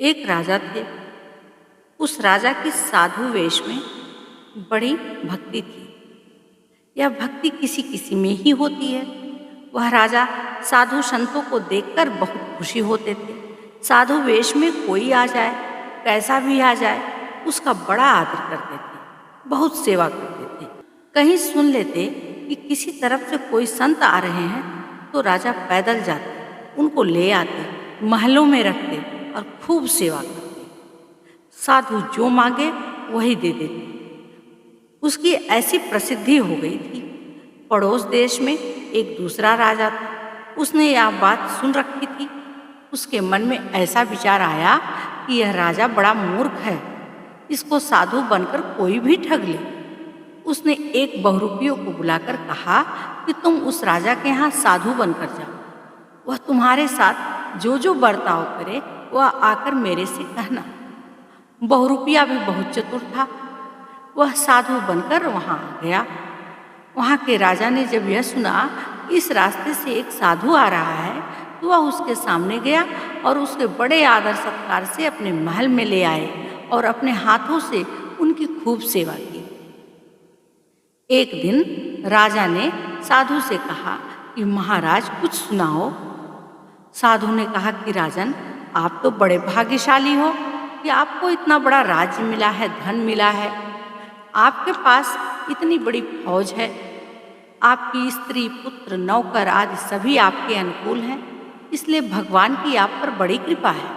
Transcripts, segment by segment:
एक राजा थे। उस राजा की साधु वेश में बड़ी भक्ति थी। यह भक्ति किसी किसी में ही होती है। वह राजा साधु संतों को देखकर बहुत खुशी होते थे। साधु वेश में कोई आ जाए, कैसा भी आ जाए, उसका बड़ा आदर करते थे, बहुत सेवा करते थे। कहीं सुन लेते कि किसी तरफ से कोई संत आ रहे हैं तो राजा पैदल जाते, उनको ले आते, महलों में रखते और खूब सेवा करते। साधु जो मांगे वही दे देते। उसकी ऐसी प्रसिद्धि हो गई थी। पड़ोस देश में एक दूसरा राजा था। उसने यह बात सुन रखी थी। उसके मन में ऐसा विचार आया कि यह राजा बड़ा मूर्ख है, इसको साधु बनकर कोई भी ठग ले। उसने एक बहुरूपियों को बुलाकर कहा कि तुम उस राजा के यहाँ साधु बनकर जाओ। वह तुम्हारे साथ जो जो बर्ताव करे वह आकर मेरे से कहना। बहुरूपिया भी बहुत चतुर था। वह साधु बनकर वहाँ आ गया। वहाँ के राजा ने जब यह सुना इस रास्ते से एक साधु आ रहा है तो वह उसके सामने गया और उसके बड़े आदर सत्कार से अपने महल में ले आए और अपने हाथों से उनकी खूब सेवा की। एक दिन राजा ने साधु से कहा कि महाराज कुछ सुनाओ। साधु ने कहा कि राजन, आप तो बड़े भाग्यशाली हो कि आपको इतना बड़ा राज्य मिला है, धन मिला है, आपके पास इतनी बड़ी फौज है, आपकी स्त्री पुत्र नौकर आदि सभी आपके अनुकूल हैं, इसलिए भगवान की आप पर बड़ी कृपा है।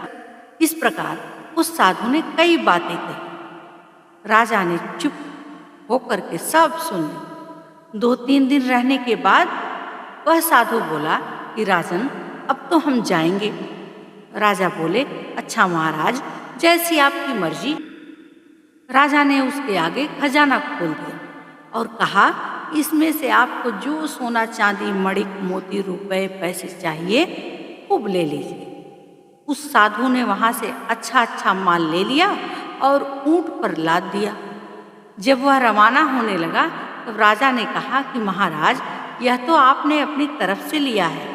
इस प्रकार उस साधु ने कई बातें कही। राजा ने चुप होकर के सब सुन ली। 2-3 दिन रहने के बाद वह साधु बोला कि राजन, अब तो हम जाएंगे। राजा बोले, अच्छा महाराज, जैसी आपकी मर्जी। राजा ने उसके आगे खजाना खोल दिया और कहा, इसमें से आपको जो सोना चांदी मणिक मोती रुपए पैसे चाहिए खूब ले लीजिए। उस साधु ने वहां से अच्छा अच्छा माल ले लिया और ऊंट पर लाद दिया। जब वह रवाना होने लगा तब राजा ने कहा कि महाराज, यह तो आपने अपनी तरफ से लिया है।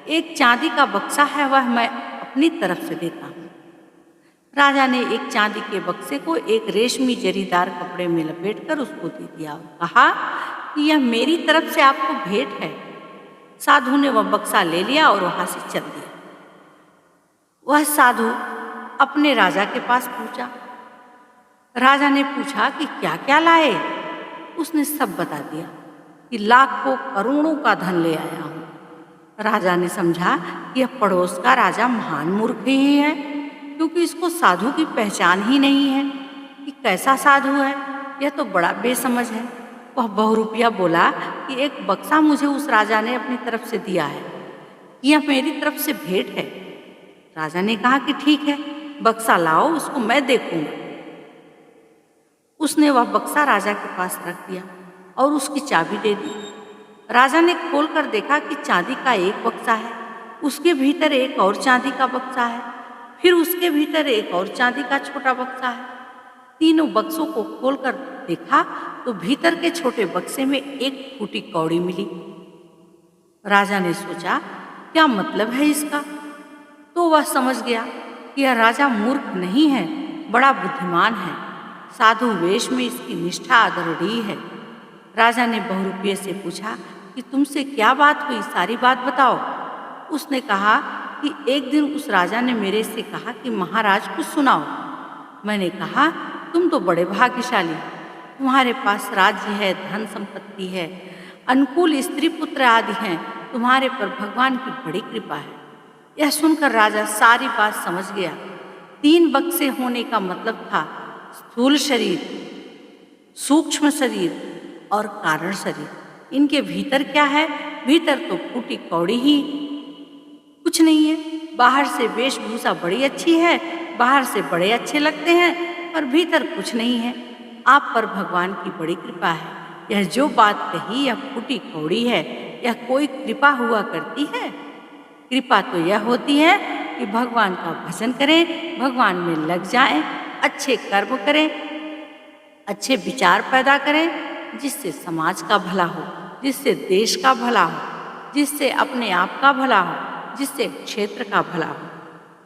एक चांदी का बक्सा है, वह मैं अपनी तरफ से देता हूँ। राजा ने एक चांदी के बक्से को एक रेशमी जरीदार कपड़े में लपेटकर उसको दे दिया और कहा कि यह मेरी तरफ से आपको भेंट है। साधु ने वह बक्सा ले लिया और वहां से चल दिया। वह साधु अपने राजा के पास पहुंचा। राजा ने पूछा कि क्या क्या लाए। उसने सब बता दिया कि लाखों करोड़ों का धन ले आया हूं। राजा ने समझा कि यह पड़ोस का राजा महान मूर्ख ही है, क्योंकि इसको साधु की पहचान ही नहीं है कि कैसा साधु है, यह तो बड़ा बेसमझ है। वह बहुरूपिया बोला कि एक बक्सा मुझे उस राजा ने अपनी तरफ से दिया है, यह मेरी तरफ से भेंट है। राजा ने कहा कि ठीक है, बक्सा लाओ, उसको मैं देखूंगा। उसने वह बक्सा राजा के पास रख दिया और उसकी चाबी दे दी। राजा ने खोलकर देखा कि चांदी का एक बक्सा है, उसके भीतर एक और चांदी का बक्सा है, फिर उसके भीतर एक और चांदी का छोटा बक्सा है। तीनों बक्सों को खोलकर देखा तो भीतर के छोटे बक्से में एक फूटी कौड़ी मिली। राजा ने सोचा, क्या मतलब है इसका? तो वह समझ गया कि यह राजा मूर्ख नहीं है, बड़ा बुद्धिमान है। साधु वेश में इसकी निष्ठा आदरणीय है। राजा ने बहुरूपिये से पूछा कि तुमसे क्या बात हुई, सारी बात बताओ। उसने कहा कि एक दिन उस राजा ने मेरे से कहा कि महाराज कुछ सुनाओ। मैंने कहा, तुम तो बड़े भाग्यशाली, तुम्हारे पास राज्य है, धन संपत्ति है, अनुकूल स्त्री पुत्र आदि हैं, तुम्हारे पर भगवान की बड़ी कृपा है। यह सुनकर राजा सारी बात समझ गया। 3 बक्से होने का मतलब था स्थूल शरीर, सूक्ष्म शरीर और कारण शरीर। इनके भीतर क्या है? भीतर तो फूटी कौड़ी ही कुछ नहीं है। बाहर से वेशभूषा बड़ी अच्छी है, बाहर से बड़े अच्छे लगते हैं, पर भीतर कुछ नहीं है। आप पर भगवान की बड़ी कृपा है। यह जो बात कही यह फूटी कौड़ी है, यह कोई कृपा हुआ करती है? कृपा तो यह होती है कि भगवान का भजन करें, भगवान में लग जाएं, अच्छे कर्म करें, अच्छे विचार पैदा करें, जिससे समाज का भला हो, जिससे देश का भला हो, जिससे अपने आप का भला हो, जिससे क्षेत्र का भला हो।